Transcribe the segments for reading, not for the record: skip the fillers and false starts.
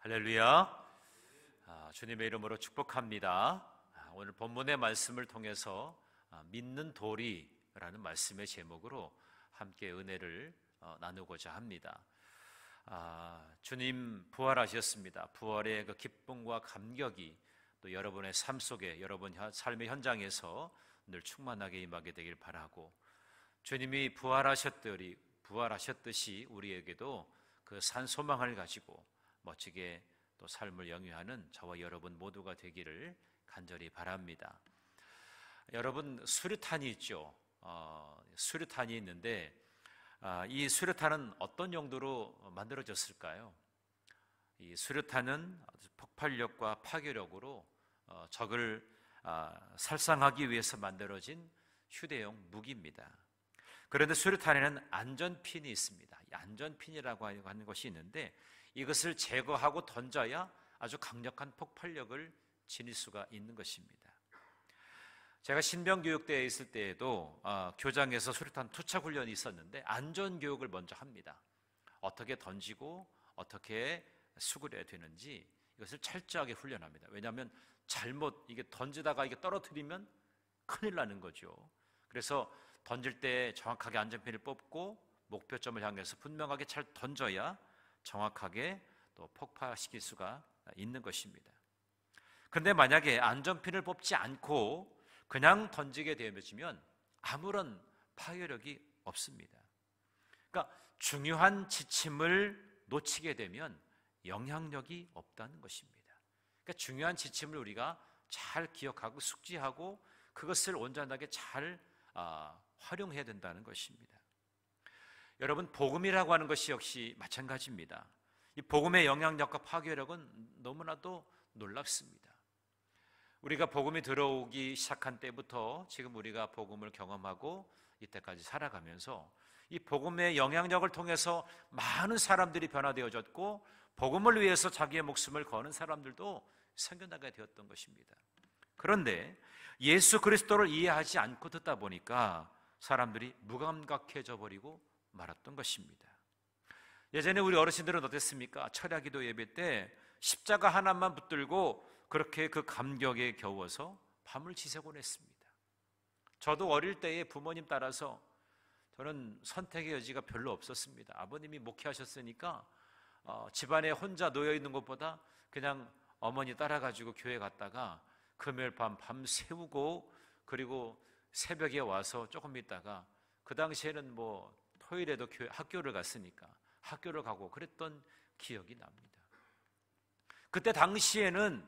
할렐루야. 주님의 이름으로 축복합니다. 오늘 본문의 말씀을 통해서 믿는 도리라는 말씀의 제목으로 함께 은혜를 나누고자 합니다. 주님 부활하셨습니다. 부활의 그 기쁨과 감격이 또 여러분의 삶 속에, 여러분 삶의 현장에서 늘 충만하게 임하게 되길 바라고, 주님이 부활하셨듯이 우리에게도 그 산 소망을 가지고 멋지게 또 삶을 영위하는 저와 여러분 모두가 되기를 간절히 바랍니다. 여러분, 수류탄이 있죠. 수류탄이 있는데 이 수류탄은 어떤 용도로 만들어졌을까요? 이 수류탄은 폭발력과 파괴력으로 적을 살상하기 위해서 만들어진 휴대용 무기입니다. 그런데 수류탄에는 안전핀이 있습니다. 이 안전핀이라고 하는 것이 있는데 이것을 제거하고 던져야 아주 강력한 폭발력을 지닐 수가 있는 것입니다. 제가 신병교육대에 있을 때에도 교장에서 수류탄 투착 훈련이 있었는데 안전교육을 먼저 합니다. 어떻게 던지고 어떻게 수그려야 되는지 이것을 철저하게 훈련합니다. 왜냐하면 잘못 이게 던지다가 이게 떨어뜨리면 큰일 나는 거죠. 그래서 던질 때 정확하게 안전핀을 뽑고 목표점을 향해서 분명하게 잘 던져야 정확하게 또 폭파시킬 수가 있는 것입니다. 그런데 만약에 안전핀을 뽑지 않고 그냥 던지게 되면 아무런 파괴력이 없습니다. 그러니까 중요한 지침을 놓치게 되면 영향력이 없다는 것입니다. 그러니까 중요한 지침을 우리가 잘 기억하고 숙지하고 그것을 온전하게 잘 활용해야 된다는 것입니다. 여러분, 복음이라고 하는 것이 역시 마찬가지입니다. 이 복음의 영향력과 파괴력은 너무나도 놀랍습니다. 우리가 복음이 들어오기 시작한 때부터 지금 우리가 복음을 경험하고 이때까지 살아가면서 이 복음의 영향력을 통해서 많은 사람들이 변화되어졌고 복음을 위해서 자기의 목숨을 거는 사람들도 생겨나게 되었던 것입니다. 그런데 예수 그리스도를 이해하지 않고 듣다 보니까 사람들이 무감각해져 버리고 말았던 것입니다. 예전에 우리 어르신들은 어땠습니까? 철야기도 예배 때 십자가 하나만 붙들고 그렇게 그 감격에 겨워서 밤을 지새곤 했습니다. 저도 어릴 때에 부모님 따라서 저는 선택의 여지가 별로 없었습니다. 아버님이 목회하셨으니까 집안에 혼자 놓여있는 것보다 그냥 어머니 따라가지고 교회 갔다가 금요일 밤 새우고 그리고 새벽에 와서 조금 있다가 그 당시에는 토요일에도 학교를 갔으니까 학교를 가고 그랬던 기억이 납니다. 그때 당시에는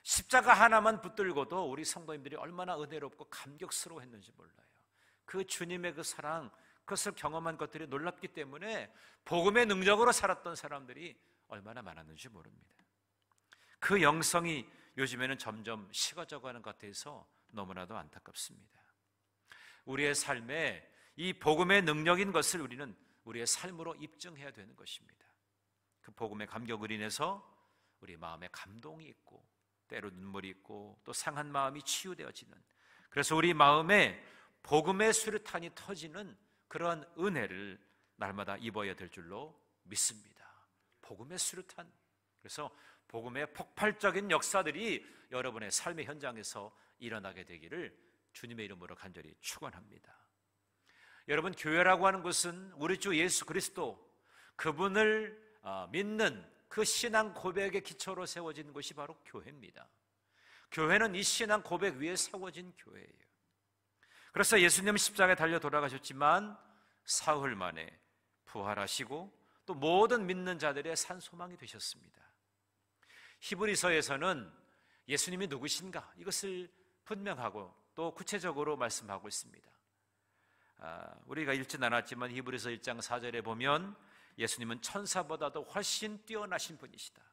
십자가 하나만 붙들고도 우리 성도님들이 얼마나 은혜롭고 감격스러워했는지 몰라요. 그 주님의 그 사랑, 그것을 경험한 것들이 놀랍기 때문에 복음의 능력으로 살았던 사람들이 얼마나 많았는지 모릅니다. 그 영성이 요즘에는 점점 식어져가는 것 같아서 너무나도 안타깝습니다. 우리의 삶에 이 복음의 능력인 것을 우리는 우리의 삶으로 입증해야 되는 것입니다. 그 복음의 감격을 인해서 우리 마음에 감동이 있고 때로 눈물이 있고 또 상한 마음이 치유되어지는, 그래서 우리 마음에 복음의 수류탄이 터지는 그러한 은혜를 날마다 입어야 될 줄로 믿습니다. 복음의 수류탄, 그래서 복음의 폭발적인 역사들이 여러분의 삶의 현장에서 일어나게 되기를 주님의 이름으로 간절히 축원합니다. 여러분, 교회라고 하는 것은 우리 주 예수 그리스도 그분을 믿는 그 신앙 고백의 기초로 세워진 것이 바로 교회입니다. 교회는 이 신앙 고백 위에 세워진 교회예요. 그래서 예수님 십자가에 달려 돌아가셨지만 사흘 만에 부활하시고 또 모든 믿는 자들의 산 소망이 되셨습니다. 히브리서에서는 예수님이 누구신가 이것을 분명하고 또 구체적으로 말씀하고 있습니다. 우리가 읽진 않았지만 히브리서 1장 4절에 보면 예수님은 천사보다도 훨씬 뛰어나신 분이시다.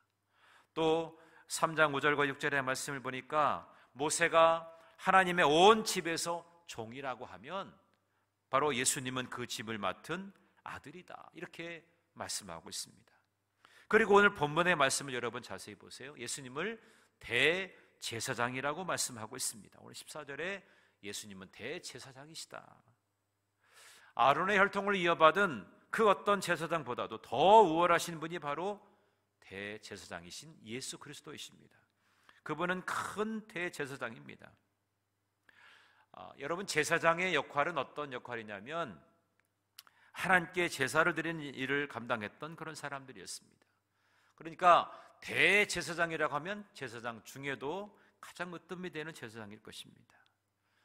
또 3장 5절과 6절의 말씀을 보니까 모세가 하나님의 온 집에서 종이라고 하면 바로 예수님은 그 집을 맡은 아들이다, 이렇게 말씀하고 있습니다. 그리고 오늘 본문의 말씀을 여러분 자세히 보세요. 예수님을 대제사장이라고 말씀하고 있습니다. 오늘 14절에 예수님은 대제사장이시다. 아론의 혈통을 이어받은 그 어떤 제사장보다도 더 우월하신 분이 바로 대제사장이신 예수 그리스도이십니다. 그분은 큰 대제사장입니다. 여러분, 제사장의 역할은 어떤 역할이냐면 하나님께 제사를 드리는 일을 감당했던 그런 사람들이었습니다. 그러니까 대제사장이라고 하면 제사장 중에도 가장 으뜸이 되는 제사장일 것입니다.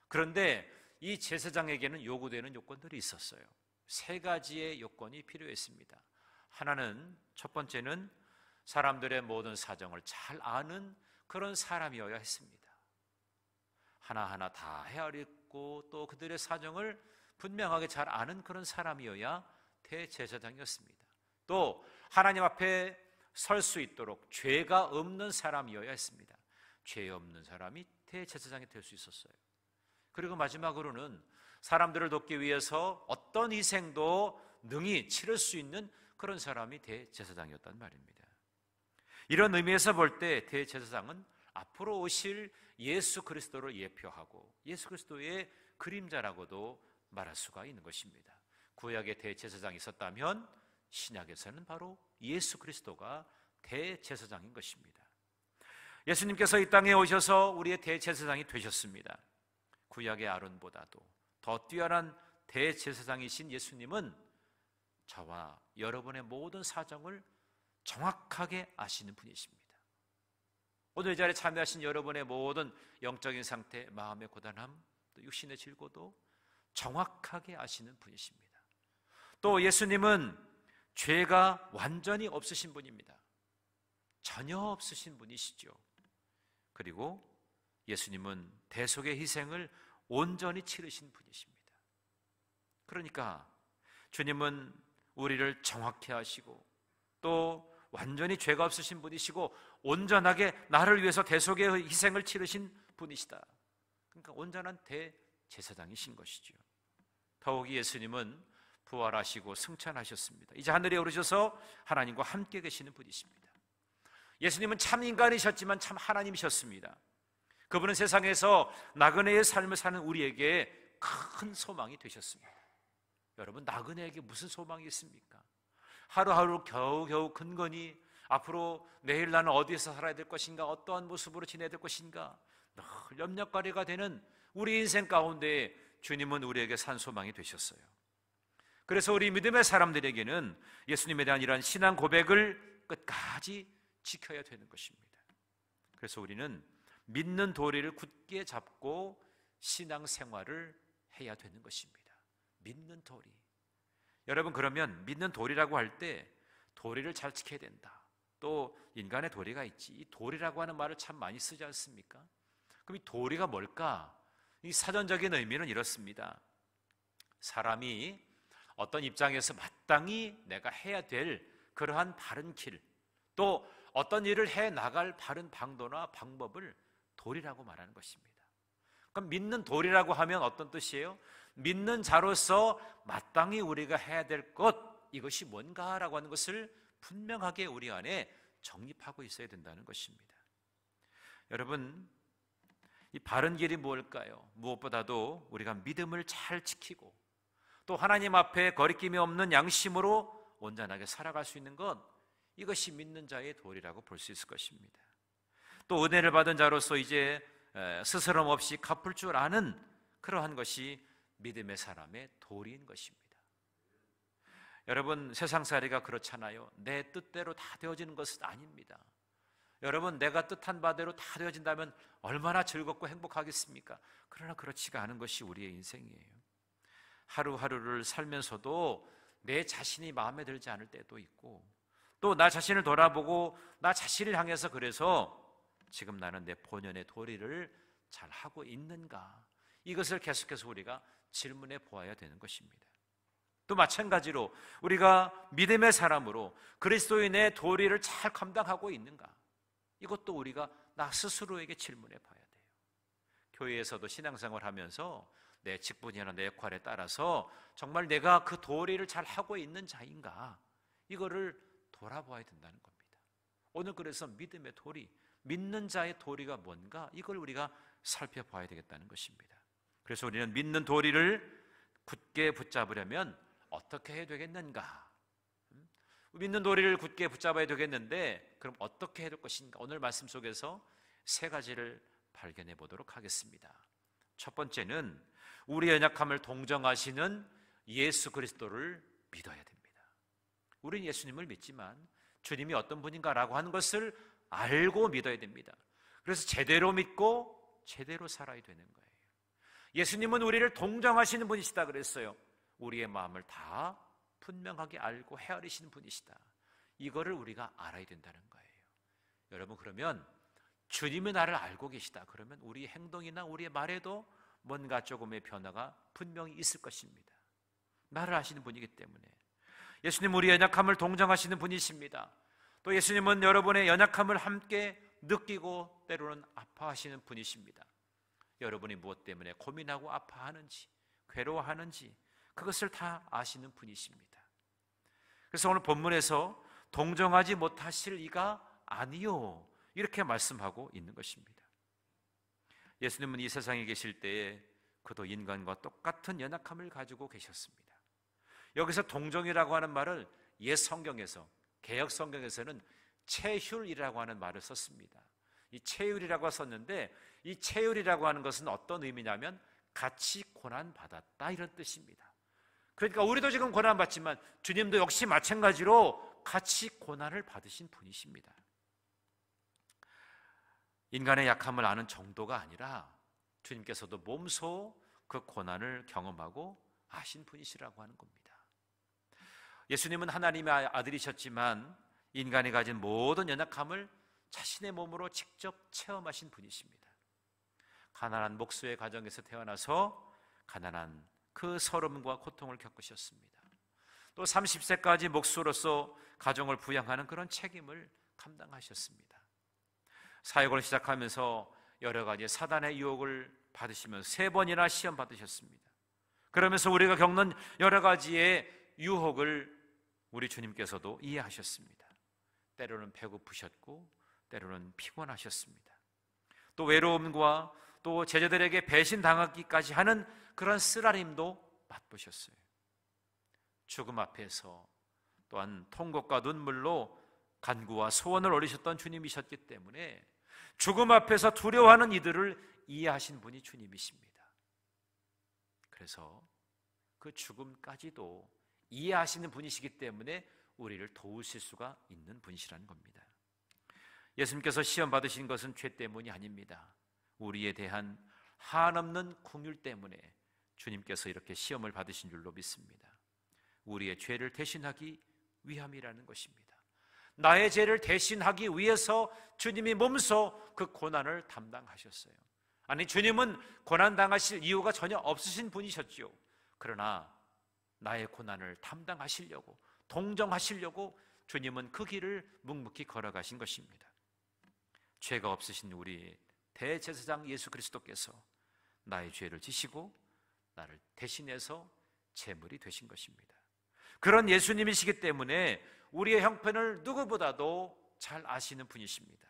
그런데 이 제사장에게는 요구되는 요건들이 있었어요. 세 가지의 요건이 필요했습니다. 하나는, 첫 번째는 사람들의 모든 사정을 잘 아는 그런 사람이어야 했습니다. 하나하나 다 헤아리고 또 그들의 사정을 분명하게 잘 아는 그런 사람이어야 대제사장이었습니다. 또 하나님 앞에 설 수 있도록 죄가 없는 사람이어야 했습니다. 죄 없는 사람이 대제사장이 될 수 있었어요. 그리고 마지막으로는 사람들을 돕기 위해서 어떤 희생도 능히 치를 수 있는 그런 사람이 대제사장이었단 말입니다. 이런 의미에서 볼 때 대제사장은 앞으로 오실 예수 그리스도를 예표하고 예수 그리스도의 그림자라고도 말할 수가 있는 것입니다. 구약에 대제사장이 있었다면 신약에서는 바로 예수 그리스도가 대제사장인 것입니다. 예수님께서 이 땅에 오셔서 우리의 대제사장이 되셨습니다. 구약의 아론보다도 더 뛰어난 대제사장이신 예수님은 저와 여러분의 모든 사정을 정확하게 아시는 분이십니다. 오늘 이 자리에 참여하신 여러분의 모든 영적인 상태, 마음의 고단함, 또 육신의 질고도 정확하게 아시는 분이십니다. 또 예수님은 죄가 완전히 없으신 분입니다. 전혀 없으신 분이시죠. 그리고 예수님은 대속의 희생을 온전히 치르신 분이십니다. 그러니까 주님은 우리를 정확히 하시고 또 완전히 죄가 없으신 분이시고 온전하게 나를 위해서 대속의 희생을 치르신 분이시다. 그러니까 온전한 대제사장이신 것이죠. 더욱이 예수님은 부활하시고 승천하셨습니다. 이제 하늘에 오르셔서 하나님과 함께 계시는 분이십니다. 예수님은 참 인간이셨지만 참 하나님이셨습니다. 그분은 세상에서 나그네의 삶을 사는 우리에게 큰 소망이 되셨습니다. 여러분, 나그네에게 무슨 소망이 있습니까? 하루하루 겨우겨우 근거니 앞으로 내일 나는 어디에서 살아야 될 것인가, 어떠한 모습으로 지내야 될 것인가 늘 염려거리가 되는 우리 인생 가운데 주님은 우리에게 산 소망이 되셨어요. 그래서 우리 믿음의 사람들에게는 예수님에 대한 이러한 신앙 고백을 끝까지 지켜야 되는 것입니다. 그래서 우리는 믿는 도리를 굳게 잡고 신앙생활을 해야 되는 것입니다. 믿는 도리. 여러분, 그러면 믿는 도리라고 할 때 도리를 잘 지켜야 된다. 또 인간의 도리가 있지. 이 도리라고 하는 말을 참 많이 쓰지 않습니까? 그럼 이 도리가 뭘까? 이 사전적인 의미는 이렇습니다. 사람이 어떤 입장에서 마땅히 내가 해야 될 그러한 바른 길, 또 어떤 일을 해 나갈 바른 방도나 방법을 도리라고 말하는 것입니다. 그럼 믿는 도리라고 하면 어떤 뜻이에요? 믿는 자로서 마땅히 우리가 해야 될 것, 이것이 뭔가라고 하는 것을 분명하게 우리 안에 정립하고 있어야 된다는 것입니다. 여러분, 이 바른 길이 무엇일까요? 무엇보다도 우리가 믿음을 잘 지키고 또 하나님 앞에 거리낌이 없는 양심으로 온전하게 살아갈 수 있는 것, 이것이 믿는 자의 도리라고 볼 수 있을 것입니다. 또 은혜를 받은 자로서 이제 스스럼 없이 갚을 줄 아는 그러한 것이 믿음의 사람의 도리인 것입니다. 여러분, 세상살이가 그렇잖아요. 내 뜻대로 다 되어지는 것은 아닙니다. 여러분, 내가 뜻한 바대로 다 되어진다면 얼마나 즐겁고 행복하겠습니까? 그러나 그렇지가 않은 것이 우리의 인생이에요. 하루하루를 살면서도 내 자신이 마음에 들지 않을 때도 있고 또 나 자신을 돌아보고 나 자신을 향해서 그래서 지금 나는 내 본연의 도리를 잘 하고 있는가, 이것을 계속해서 우리가 질문해 보아야 되는 것입니다. 또 마찬가지로 우리가 믿음의 사람으로 그리스도인의 도리를 잘 감당하고 있는가, 이것도 우리가 나 스스로에게 질문해 봐야 돼요. 교회에서도 신앙생활 하면서 내 직분이나 내 역할에 따라서 정말 내가 그 도리를 잘 하고 있는 자인가, 이거를 돌아보아야 된다는 겁니다. 오늘 그래서 믿음의 도리, 믿는 자의 도리가 뭔가, 이걸 우리가 살펴봐야 되겠다는 것입니다. 그래서 우리는 믿는 도리를 굳게 붙잡으려면 어떻게 해야 되겠는가? 믿는 도리를 굳게 붙잡아야 되겠는데, 그럼 어떻게 해야 될 것인가? 오늘 말씀 속에서 세 가지를 발견해 보도록 하겠습니다. 첫 번째는 우리의 연약함을 동정하시는 예수 그리스도를 믿어야 됩니다. 우리는 예수님을 믿지만 주님이 어떤 분인가라고 하는 것을 알고 믿어야 됩니다. 그래서 제대로 믿고 제대로 살아야 되는 거예요. 예수님은 우리를 동정하시는 분이시다 그랬어요. 우리의 마음을 다 분명하게 알고 헤아리시는 분이시다. 이거를 우리가 알아야 된다는 거예요. 여러분, 그러면 주님이 나를 알고 계시다. 그러면 우리 행동이나 우리의 말에도 뭔가 조금의 변화가 분명히 있을 것입니다. 나를 아시는 분이기 때문에. 예수님 우리의 연약함을 동정하시는 분이십니다. 또 예수님은 여러분의 연약함을 함께 느끼고 때로는 아파하시는 분이십니다. 여러분이 무엇 때문에 고민하고 아파하는지, 괴로워하는지 그것을 다 아시는 분이십니다. 그래서 오늘 본문에서 동정하지 못하실 이가 아니요, 이렇게 말씀하고 있는 것입니다. 예수님은 이 세상에 계실 때에 그도 인간과 똑같은 연약함을 가지고 계셨습니다. 여기서 동정이라고 하는 말을 옛 성경에서, 개역 성경에서는 체휼이라고 하는 말을 썼습니다. 이 체휼이라고 썼는데, 이 체휼이라고 하는 것은 어떤 의미냐면 같이 고난받았다, 이런 뜻입니다. 그러니까 우리도 지금 고난받지만 주님도 역시 마찬가지로 같이 고난을 받으신 분이십니다. 인간의 약함을 아는 정도가 아니라 주님께서도 몸소 그 고난을 경험하고 아신 분이시라고 하는 겁니다. 예수님은 하나님의 아들이셨지만 인간이 가진 모든 연약함을 자신의 몸으로 직접 체험하신 분이십니다. 가난한 목수의 가정에서 태어나서 가난한 그 서름과 고통을 겪으셨습니다. 또 30세까지 목수로서 가정을 부양하는 그런 책임을 감당하셨습니다. 사역을 시작하면서 여러 가지 사단의 유혹을 받으시면서 3번이나 시험 받으셨습니다. 그러면서 우리가 겪는 여러 가지의 유혹을 우리 주님께서도 이해하셨습니다. 때로는 배고프셨고 때로는 피곤하셨습니다. 또 외로움과 또 제자들에게 배신당하기까지 하는 그런 쓰라림도 맛보셨어요. 죽음 앞에서 또한 통곡과 눈물로 간구와 소원을 올리셨던 주님이셨기 때문에 죽음 앞에서 두려워하는 이들을 이해하신 분이 주님이십니다. 그래서 그 죽음까지도 이해하시는 분이시기 때문에 우리를 도우실 수가 있는 분이시라는 겁니다. 예수님께서 시험 받으신 것은 죄 때문이 아닙니다. 우리에 대한 한없는 긍휼 때문에 주님께서 이렇게 시험을 받으신 줄로 믿습니다. 우리의 죄를 대신하기 위함이라는 것입니다. 나의 죄를 대신하기 위해서 주님이 몸소 그 고난을 담당하셨어요. 아니, 주님은 고난당하실 이유가 전혀 없으신 분이셨지요. 그러나 나의 고난을 담당하시려고, 동정하시려고 주님은 그 길을 묵묵히 걸어가신 것입니다. 죄가 없으신 우리 대제사장 예수 그리스도께서 나의 죄를 지시고 나를 대신해서 제물이 되신 것입니다. 그런 예수님이시기 때문에 우리의 형편을 누구보다도 잘 아시는 분이십니다.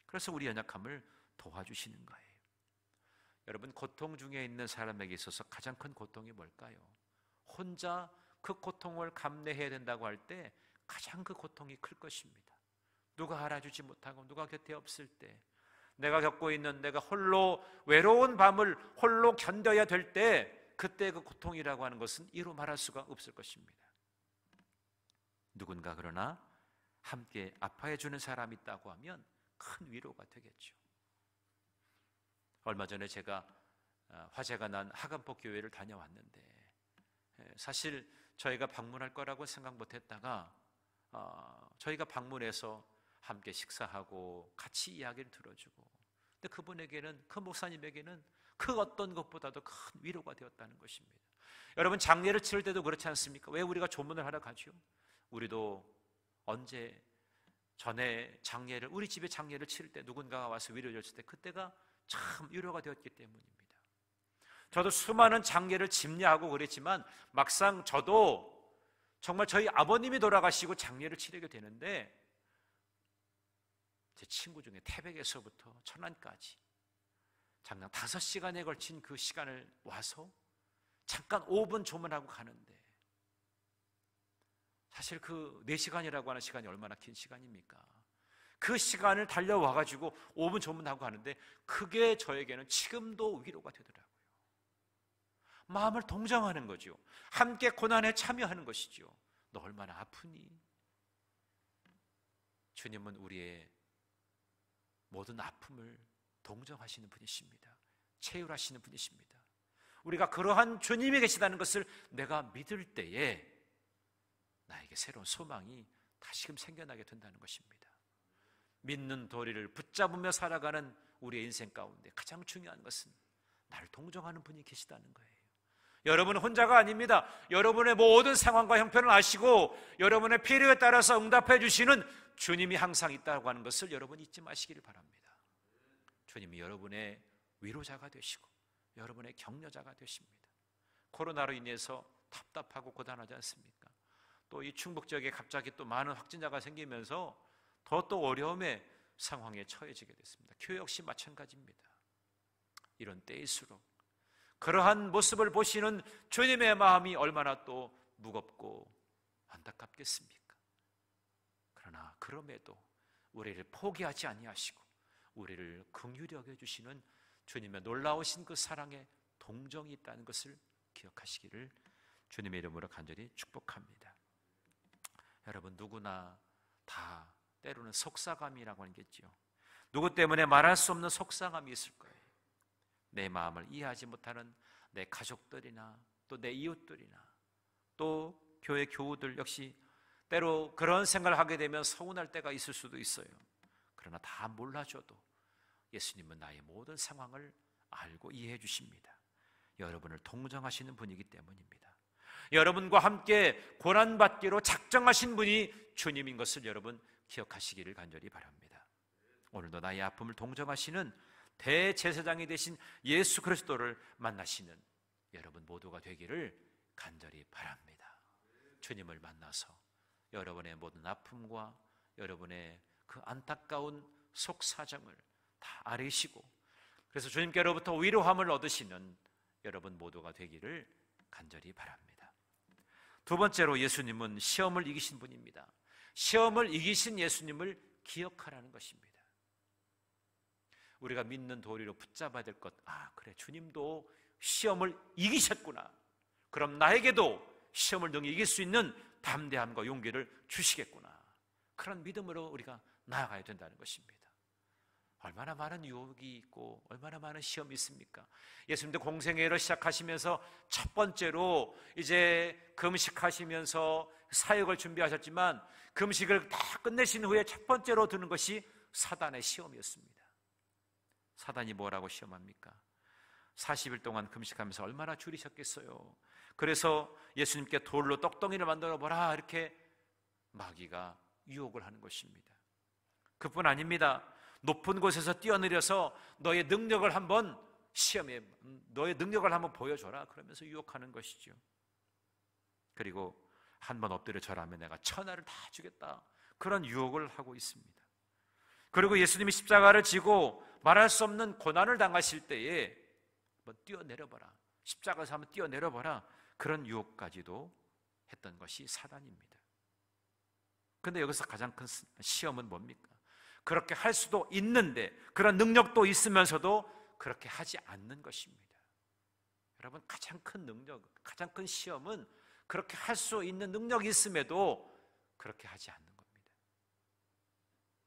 그래서 우리 연약함을 도와주시는 거예요. 여러분, 고통 중에 있는 사람에게 있어서 가장 큰 고통이 뭘까요? 혼자 그 고통을 감내해야 된다고 할 때 가장 그 고통이 클 것입니다. 누가 알아주지 못하고 누가 곁에 없을 때, 내가 겪고 있는, 내가 홀로 외로운 밤을 홀로 견뎌야 될 때, 그때 그 고통이라고 하는 것은 이루 말할 수가 없을 것입니다. 누군가 그러나 함께 아파해 주는 사람이 있다고 하면 큰 위로가 되겠죠. 얼마 전에 제가 화재가 난 하간포 교회를 다녀왔는데, 사실 저희가 방문할 거라고 생각 못했다가 저희가 방문해서 함께 식사하고 같이 이야기를 들어주고, 근데 그분에게는, 그 목사님에게는 그 어떤 것보다도 큰 위로가 되었다는 것입니다. 여러분, 장례를 치를 때도 그렇지 않습니까? 왜 우리가 조문을 하러 가죠? 우리도 언제 전에 장례를, 우리 집에 장례를 치를 때 누군가가 와서 위로를 줬을 때 그때가 참 위로가 되었기 때문입니다. 저도 수많은 장례를 집례하고 그랬지만 막상 저도 정말 저희 아버님이 돌아가시고 장례를 치르게 되는데, 제 친구 중에 태백에서부터 천안까지 장랑 5시간에 걸친 그 시간을 와서 잠깐 5분 조문하고 가는데 사실 그 4시간이라고 하는 시간이 얼마나 긴 시간입니까? 그 시간을 달려와가지고 5분 조문하고 하는데 그게 저에게는 지금도 위로가 되더라고요. 마음을 동정하는 거죠. 함께 고난에 참여하는 것이죠. 너 얼마나 아프니? 주님은 우리의 모든 아픔을 동정하시는 분이십니다. 체휼하시는 분이십니다. 우리가 그러한 주님이 계시다는 것을 내가 믿을 때에 나에게 새로운 소망이 다시금 생겨나게 된다는 것입니다. 믿는 도리를 붙잡으며 살아가는 우리의 인생 가운데 가장 중요한 것은 나를 동정하는 분이 계시다는 거예요. 여러분은 혼자가 아닙니다. 여러분의 모든 상황과 형편을 아시고 여러분의 필요에 따라서 응답해 주시는 주님이 항상 있다고 하는 것을 여러분 잊지 마시기를 바랍니다. 주님이 여러분의 위로자가 되시고 여러분의 격려자가 되십니다. 코로나로 인해서 답답하고 고단하지 않습니까? 또 이 충북 지역에 갑자기 또 많은 확진자가 생기면서 더 또 어려움의 상황에 처해지게 됐습니다. 교회 역시 마찬가지입니다. 이런 때일수록 그러한 모습을 보시는 주님의 마음이 얼마나 또 무겁고 안타깝겠습니까? 그러나 그럼에도 우리를 포기하지 아니하시고 우리를 긍휼히 여겨주시는 주님의 놀라우신 그 사랑에 동정이 있다는 것을 기억하시기를 주님의 이름으로 간절히 축복합니다. 여러분, 누구나 다 때로는 속상함이라고 하는 게 있죠. 누구 때문에 말할 수 없는 속상함이 있을 거예요. 내 마음을 이해하지 못하는 내 가족들이나 또 내 이웃들이나 또 교회 교우들 역시 때로 그런 생각을 하게 되면 서운할 때가 있을 수도 있어요. 그러나 다 몰라줘도 예수님은 나의 모든 상황을 알고 이해해 주십니다. 여러분을 동정하시는 분이기 때문입니다. 여러분과 함께 고난받기로 작정하신 분이 주님인 것을 여러분 기억하시기를 간절히 바랍니다. 오늘도 나의 아픔을 동정하시는 대제사장이 되신 예수 그리스도를 만나시는 여러분 모두가 되기를 간절히 바랍니다. 주님을 만나서 여러분의 모든 아픔과 여러분의 그 안타까운 속사정을 다 아뢰시고 그래서 주님께로부터 위로함을 얻으시는 여러분 모두가 되기를 간절히 바랍니다. 두 번째로 예수님은 시험을 이기신 분입니다. 시험을 이기신 예수님을 기억하라는 것입니다. 우리가 믿는 도리로 붙잡아야 될 것, 그래, 주님도 시험을 이기셨구나. 그럼 나에게도 시험을 능히 이길 수 있는 담대함과 용기를 주시겠구나. 그런 믿음으로 우리가 나아가야 된다는 것입니다. 얼마나 많은 유혹이 있고 얼마나 많은 시험이 있습니까? 예수님도 공생애를 시작하시면서 첫 번째로 이제 금식하시면서 사역을 준비하셨지만 금식을 다 끝내신 후에 첫 번째로 드는 것이 사단의 시험이었습니다. 사단이 뭐라고 시험합니까? 40일 동안 금식하면서 얼마나 줄이셨겠어요. 그래서 예수님께 돌로 떡덩이를 만들어 보라 이렇게 마귀가 유혹을 하는 것입니다. 그뿐 아닙니다. 높은 곳에서 뛰어내려서 너의 능력을 한번 시험해, 너의 능력을 한번 보여줘라 그러면서 유혹하는 것이죠. 그리고 한번 엎드려 절하면 내가 천하를 다 주겠다 그런 유혹을 하고 있습니다. 그리고 예수님이 십자가를 지고 말할 수 없는 고난을 당하실 때에 한번 뛰어내려봐라, 십자가에서 한번 뛰어내려봐라 그런 유혹까지도 했던 것이 사단입니다. 그런데 여기서 가장 큰 시험은 뭡니까? 그렇게 할 수도 있는데 그런 능력도 있으면서도 그렇게 하지 않는 것입니다. 여러분, 가장 큰 능력, 가장 큰 시험은 그렇게 할 수 있는 능력이 있음에도 그렇게 하지 않는 겁니다.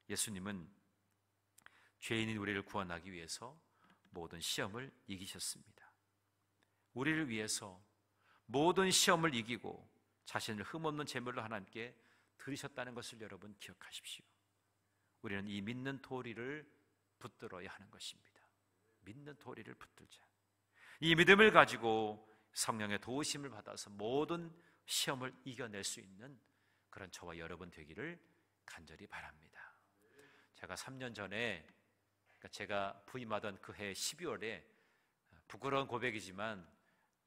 예수님은 죄인인 우리를 구원하기 위해서 모든 시험을 이기셨습니다. 우리를 위해서 모든 시험을 이기고 자신을 흠없는 제물로 하나님께 드리셨다는 것을 여러분 기억하십시오. 우리는 이 믿는 도리를 붙들어야 하는 것입니다. 믿는 도리를 붙들자. 이 믿음을 가지고 성령의 도우심을 받아서 모든 시험을 이겨낼 수 있는 그런 저와 여러분 되기를 간절히 바랍니다. 제가 3년 전에 제가 부임하던 그 해 12월에 부끄러운 고백이지만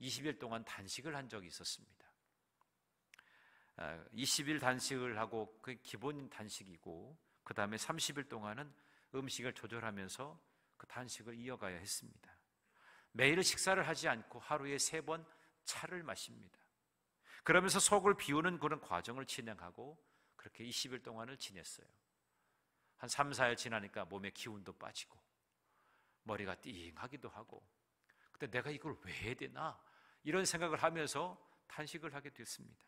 20일 동안 단식을 한 적이 있었습니다. 20일 단식을 하고 그 기본 단식이고 그 다음에 30일 동안은 음식을 조절하면서 그 단식을 이어가야 했습니다. 매일 식사를 하지 않고 하루에 3번 차를 마십니다. 그러면서 속을 비우는 그런 과정을 진행하고 그렇게 20일 동안을 지냈어요. 한 3, 4일 지나니까 몸에 기운도 빠지고 머리가 띵하기도 하고, 근데 내가 이걸 왜 해야 되나 이런 생각을 하면서 단식을 하게 됐습니다.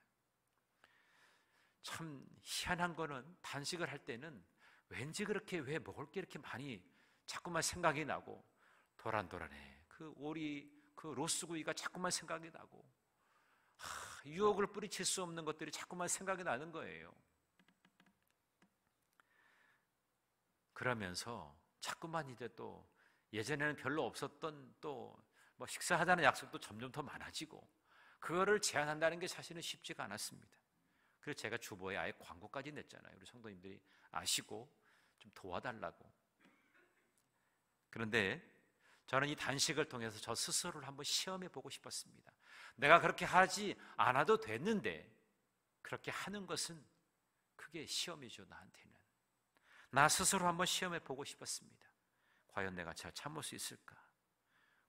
참 희한한 거는 단식을 할 때는 왠지 그렇게 왜 먹을 게 이렇게 많이 자꾸만 생각이 나고, 도란도란해 그 오리 그 로스구이가 자꾸만 생각이 나고, 유혹을 뿌리칠 수 없는 것들이 자꾸만 생각이 나는 거예요. 그러면서 자꾸만 이제 또 예전에는 별로 없었던 또 뭐 식사하자는 약속도 점점 더 많아지고, 그거를 제한한다는 게 사실은 쉽지가 않았습니다. 그래서 제가 주보에 아예 광고까지 냈잖아요. 우리 성도님들이 아시고 좀 도와달라고. 그런데 저는 이 단식을 통해서 저 스스로를 한번 시험해 보고 싶었습니다. 내가 그렇게 하지 않아도 됐는데 그렇게 하는 것은 그게 시험이죠. 나한테는. 나 스스로 한번 시험해 보고 싶었습니다. 과연 내가 잘 참을 수 있을까?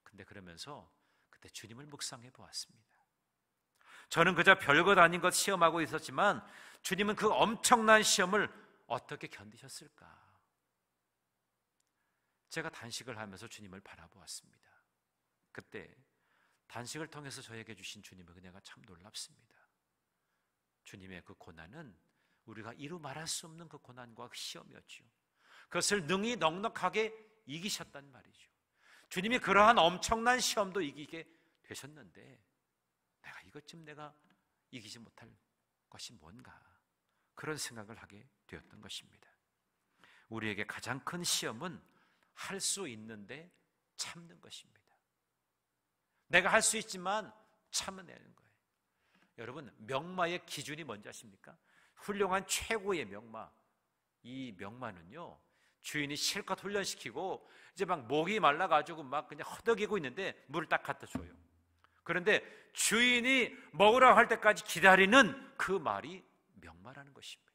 근데 그러면서 그때 주님을 묵상해 보았습니다. 저는 그저 별것 아닌 것 시험하고 있었지만 주님은 그 엄청난 시험을 어떻게 견디셨을까? 제가 단식을 하면서 주님을 바라보았습니다. 그때 단식을 통해서 저에게 주신 주님의 은혜가 참 놀랍습니다. 주님의 그 고난은 우리가 이루 말할 수 없는 그 고난과 그 시험이었죠. 그것을 능히 넉넉하게 이기셨단 말이죠. 주님이 그러한 엄청난 시험도 이기게 되셨는데 내가 이것쯤 내가 이기지 못할 것이 뭔가, 그런 생각을 하게 되었던 것입니다. 우리에게 가장 큰 시험은 할 수 있는데 참는 것입니다. 내가 할 수 있지만 참아내는 거예요. 여러분, 명마의 기준이 뭔지 아십니까? 훌륭한 최고의 명마, 이 명마는요, 주인이 실컷 훈련시키고 이제 막 목이 말라가지고 막 그냥 허덕이고 있는데 물을 딱 갖다 줘요. 그런데 주인이 먹으라고 할 때까지 기다리는 그 말이 명마라는 것입니다.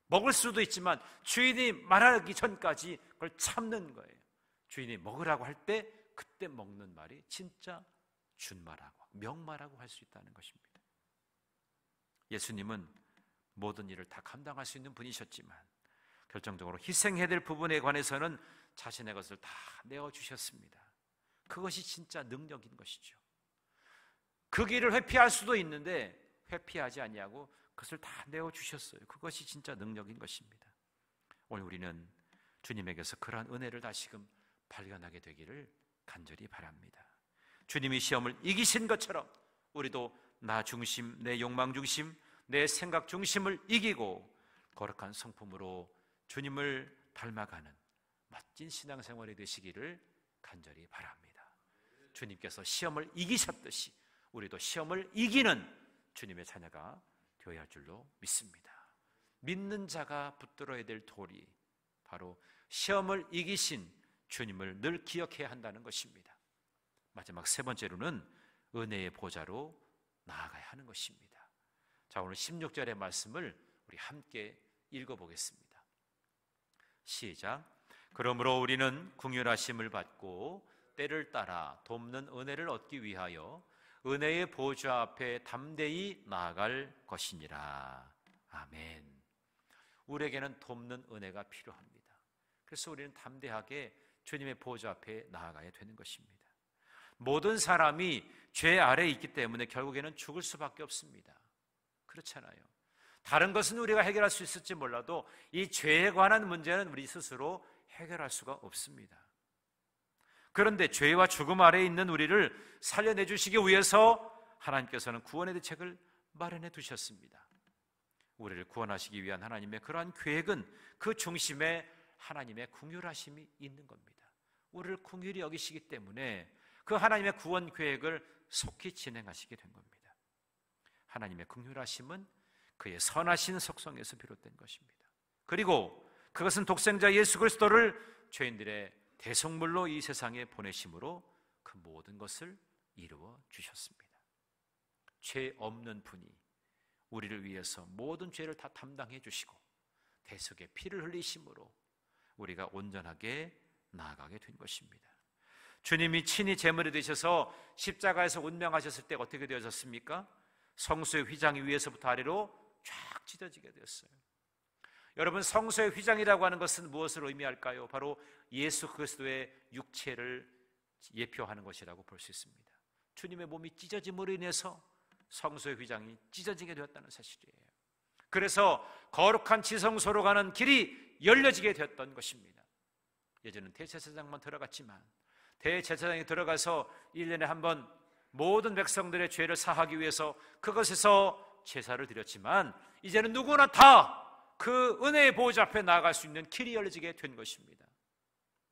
먹을 수도 있지만 주인이 말하기 전까지 그걸 참는 거예요. 주인이 먹으라고 할 때 그때 먹는 말이 진짜 준마라고, 명마라고 할 수 있다는 것입니다. 예수님은 모든 일을 다 감당할 수 있는 분이셨지만 결정적으로 희생해야 될 부분에 관해서는 자신의 것을 다 내어주셨습니다. 그것이 진짜 능력인 것이죠. 그 길을 회피할 수도 있는데 회피하지 아니하고 그것을 다 내어주셨어요. 그것이 진짜 능력인 것입니다. 오늘 우리는 주님에게서 그러한 은혜를 다시금 발견하게 되기를 간절히 바랍니다. 주님이 시험을 이기신 것처럼 우리도 나 중심, 내 욕망 중심, 내 생각 중심을 이기고 거룩한 성품으로 주님을 닮아가는 멋진 신앙생활이 되시기를 간절히 바랍니다. 주님께서 시험을 이기셨듯이 우리도 시험을 이기는 주님의 자녀가 되어야 할 줄로 믿습니다. 믿는 자가 붙들어야 될 돌이 바로 시험을 이기신 주님을 늘 기억해야 한다는 것입니다. 마지막 세 번째로는 은혜의 보좌로 나아가야 하는 것입니다. 자, 오늘 16절의 말씀을 우리 함께 읽어보겠습니다. 시작. 그러므로 우리는 긍휼하심을 받고 때를 따라 돕는 은혜를 얻기 위하여 은혜의 보좌 앞에 담대히 나아갈 것이니라. 아멘. 우리에게는 돕는 은혜가 필요합니다. 그래서 우리는 담대하게 주님의 보좌 앞에 나아가야 되는 것입니다. 모든 사람이 죄 아래에 있기 때문에 결국에는 죽을 수밖에 없습니다. 그렇잖아요. 다른 것은 우리가 해결할 수 있을지 몰라도 이 죄에 관한 문제는 우리 스스로 해결할 수가 없습니다. 그런데 죄와 죽음 아래에 있는 우리를 살려내 주시기 위해서 하나님께서는 구원의 대책을 마련해 두셨습니다. 우리를 구원하시기 위한 하나님의 그러한 계획은 그 중심에 하나님의 긍휼하심이 있는 겁니다. 우리를 긍휼히 여기시기 때문에 그 하나님의 구원 계획을 속히 진행하시게 된 겁니다. 하나님의 긍휼하심은 그의 선하신 속성에서 비롯된 것입니다. 그리고 그것은 독생자 예수 그리스도를 죄인들의 대속물로 이 세상에 보내심으로 그 모든 것을 이루어 주셨습니다. 죄 없는 분이 우리를 위해서 모든 죄를 다 담당해 주시고 대속의 피를 흘리심으로 우리가 온전하게 나아가게 된 것입니다. 주님이 친히 제물이 되셔서 십자가에서 운명하셨을 때 어떻게 되어졌습니까? 성소의 휘장 위에서부터 아래로 쫙 찢어지게 되었어요. 여러분, 성소의 휘장이라고 하는 것은 무엇을 의미할까요? 바로 예수 그리스도의 육체를 예표하는 것이라고 볼 수 있습니다. 주님의 몸이 찢어짐으로 인해서 성소의 휘장이 찢어지게 되었다는 사실이에요. 그래서 거룩한 지성소로 가는 길이 열려지게 되었던 것입니다. 예전은 대제사장만 들어갔지만 대제사장이 들어가서 1년에 한 번 모든 백성들의 죄를 사하기 위해서 그것에서 제사를 드렸지만 이제는 누구나 다 그 은혜의 보좌 앞에 나아갈 수 있는 길이 열려지게 된 것입니다.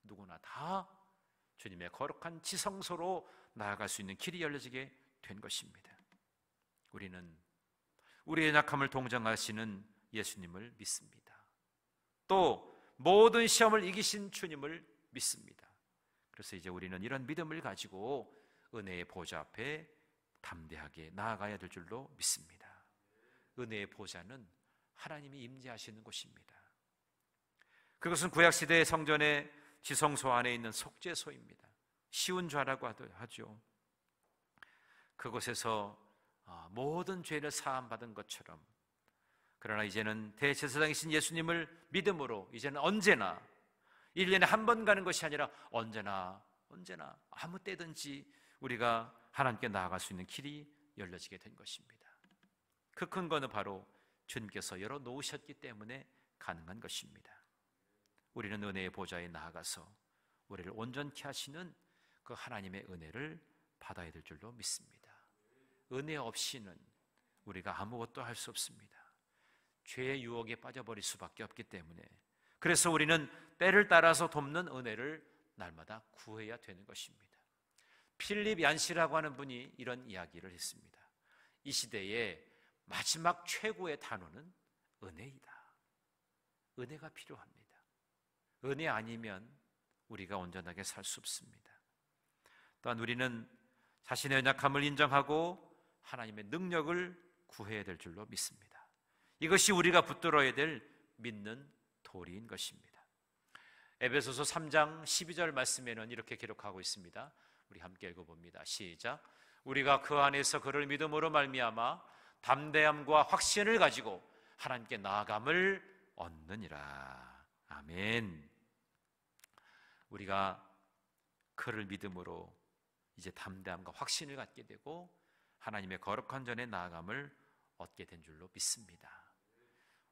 누구나 다 주님의 거룩한 지성소로 나아갈 수 있는 길이 열려지게 된 것입니다. 우리는 우리의 약함을 동정하시는 예수님을 믿습니다. 또 모든 시험을 이기신 주님을 믿습니다. 그래서 이제 우리는 이런 믿음을 가지고 은혜의 보좌 앞에 담대하게 나아가야 될 줄로 믿습니다. 은혜의 보좌는 하나님이 임재하시는 곳입니다. 그것은 구약시대의 성전의 지성소 안에 있는 속죄소입니다. 쉬운 좌라고 하죠. 그곳에서 모든 죄를 사함받은 것처럼, 그러나 이제는 대제사장이신 예수님을 믿음으로 이제는 언제나 1년에 한 번 가는 것이 아니라 언제나 아무 때든지 우리가 하나님께 나아갈 수 있는 길이 열려지게 된 것입니다. 그 근거는 바로 주님께서 열어놓으셨기 때문에 가능한 것입니다. 우리는 은혜의 보좌에 나아가서 우리를 온전케 하시는 그 하나님의 은혜를 받아야 될 줄로 믿습니다. 은혜 없이는 우리가 아무것도 할 수 없습니다. 죄의 유혹에 빠져버릴 수밖에 없기 때문에, 그래서 우리는 때를 따라서 돕는 은혜를 날마다 구해야 되는 것입니다. 필립 얀시라고 하는 분이 이런 이야기를 했습니다. 이 시대의 마지막 최고의 단어는 은혜이다. 은혜가 필요합니다. 은혜 아니면 우리가 온전하게 살 수 없습니다. 또한 우리는 자신의 연약함을 인정하고 하나님의 능력을 구해야 될 줄로 믿습니다. 이것이 우리가 붙들어야 될 믿는 도리인 것입니다. 에베소서 3장 12절 말씀에는 이렇게 기록하고 있습니다. 우리 함께 읽어봅니다. 시작. 우리가 그 안에서 그를 믿음으로 말미암아 담대함과 확신을 가지고 하나님께 나아감을 얻느니라. 아멘. 우리가 그를 믿음으로 이제 담대함과 확신을 갖게 되고 하나님의 거룩한 전에 나아감을 얻게 된 줄로 믿습니다.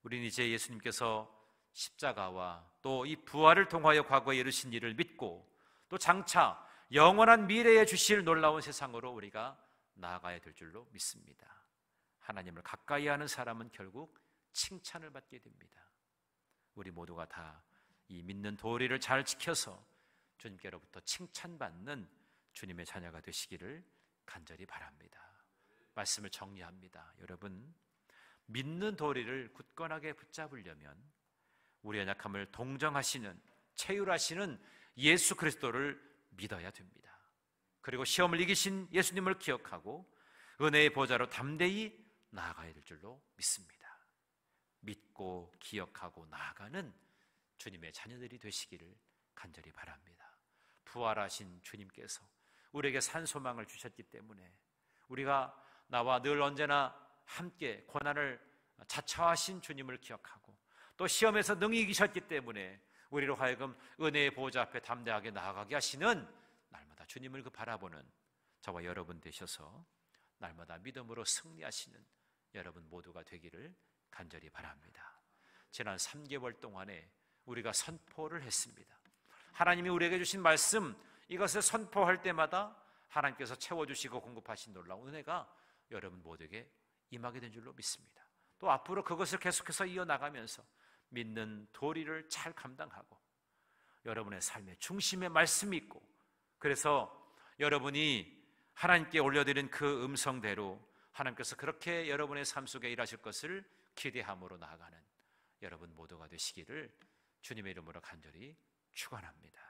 우리는 이제 예수님께서 십자가와 또 이 부활을 통하여 과거에 이루신 일을 믿고 또 장차 영원한 미래에 주실 놀라운 세상으로 우리가 나아가야 될 줄로 믿습니다. 하나님을 가까이 하는 사람은 결국 칭찬을 받게 됩니다. 우리 모두가 다 이 믿는 도리를 잘 지켜서 주님께로부터 칭찬받는 주님의 자녀가 되시기를 간절히 바랍니다. 말씀을 정리합니다. 여러분, 믿는 도리를 굳건하게 붙잡으려면 우리의 약함을 동정하시는, 체휼하시는 예수 그리스도를 믿어야 됩니다. 그리고 시험을 이기신 예수님을 기억하고 은혜의 보좌로 담대히 나아가야 될 줄로 믿습니다. 믿고 기억하고 나아가는 주님의 자녀들이 되시기를 간절히 바랍니다. 부활하신 주님께서 우리에게 산소망을 주셨기 때문에 우리가 나와 늘 언제나 함께 고난을 자처하신 주님을 기억하고 또 시험에서 능히 이기셨기 때문에 우리로 하여금 은혜의 보좌 앞에 담대하게 나아가게 하시는 날마다 주님을 바라보는 저와 여러분 되셔서 날마다 믿음으로 승리하시는 여러분 모두가 되기를 간절히 바랍니다. 지난 3개월 동안에 우리가 선포를 했습니다. 하나님이 우리에게 주신 말씀, 이것을 선포할 때마다 하나님께서 채워주시고 공급하신 놀라운 은혜가 여러분 모두에게 임하게 된 줄로 믿습니다. 또 앞으로 그것을 계속해서 이어나가면서 믿는 도리를 잘 감당하고 여러분의 삶의 중심에 말씀이 있고, 그래서 여러분이 하나님께 올려드린 그 음성대로 하나님께서 그렇게 여러분의 삶 속에 일하실 것을 기대함으로 나아가는 여러분 모두가 되시기를 주님의 이름으로 간절히 축원합니다.